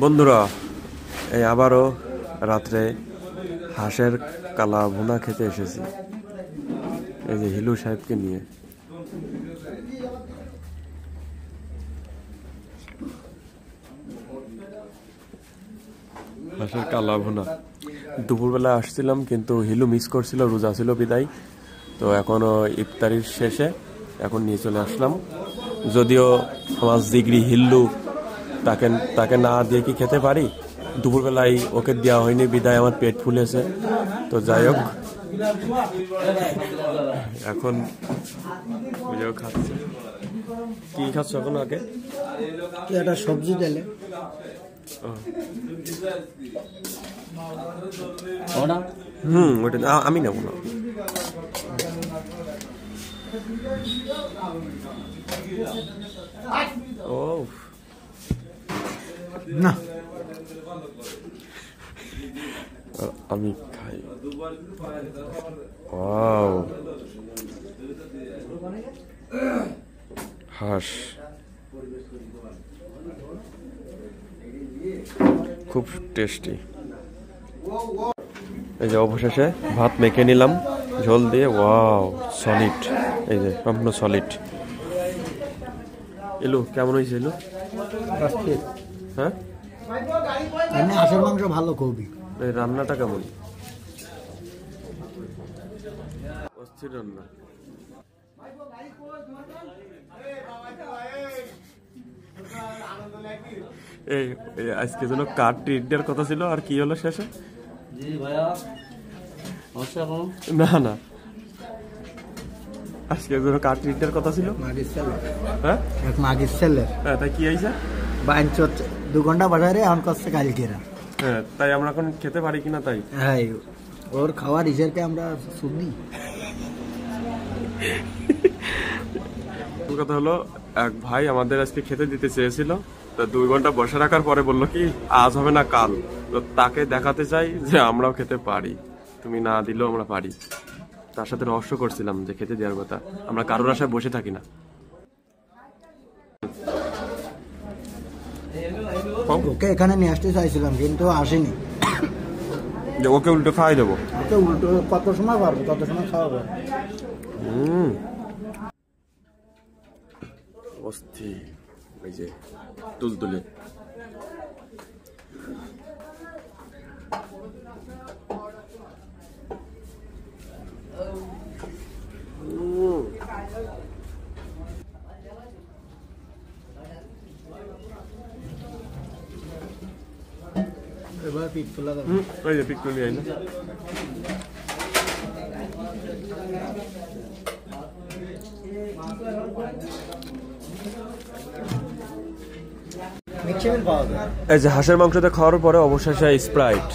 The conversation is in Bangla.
বন্ধুরা, এই আবারও রাত্রে হাঁসের কালা ভুনা খেতে এসেছি, এই যে হিলু সাহেবকে নিয়ে। হাঁসের কালা ভুনা দুপুরবেলা আসছিলাম, কিন্তু হিলু মিস করছিল, রোজা ছিল বিদায়। তো এখনো ইফতারির শেষে এখন নিয়ে চলে আসলাম। যদিও আমার জিগরি হিল্লু তাকে না দিয়ে কি খেতে পারি, দুপুরবেলায় ওকে দেওয়া হয়নি বিদায় আমার পেট ফুলেছে। তো যাই হোক, এখন বুঝেও খাচ্ছে। কি খাচ্ছ এখন? আগে একটা সবজি দিলে ওটা আমি নেবো না। ও না, আমি খাই। ওয়াও, হাঁস খুব টেস্টি। এই যে অবশেষে ভাত মেখে নিলাম ঝোল দিয়ে। ওয়াও, সলিড, এই যে সম্পূর্ণ সলিড। এলো কেমন হয়েছে? এলো হ্যাঁ, হাঁসের মাংস ভালো খুবই। এই রান্নাটা কেমন? অস্থির রান্না। এই আজকে যেন কার ট্রিট দেওয়ার কথা ছিল, আর কি হলো শেষে? না না, আজকে যেন কার ট্রিট দেওয়ার কথা ছিল। হ্যাঁ, মাগির ছেলে। হ্যাঁ, তাই কি হয়েছে? 2 ঘন্টা বাজারে এখন করছে কালকেরা। হ্যাঁ, তাই আমরা এখন খেতে পারি কিনা তাই। হ্যাঁ, ওর খাওয়ার হিসেবে আমরা শুনি। কথা হলো, এক ভাই আমাদের আজকে খেতে দিতে চেয়েছিল, তো 2 ঘন্টা বসে রাখার পরে বললো কি আজ হবে না কাল। তো তাকে দেখাতে চাই যে আমরাও খেতে পারি, তুমি না দিলেও আমরা পারি। তার সাথে রহস্য করছিলাম যে খেতে দেওয়ার কথা, আমরা কারোর আশায় বসে থাকি না। ওকে এখানে নিয়ে আসতে চাইছিলাম, কিন্তু আসেনি। ওকে উল্টো খাওয়াই দেবো। ওকে উল্টো কত সময় পারবো, তত সময় খাওয়াবো। অস্থির, এই যে তুলতুলে। এবার পিক তোলা যাবে। ওই যে পিক তুলি আইনা। এই যে হাঁসের মাংসতে খাওয়ার পরে অবশেষে স্প্রাইট।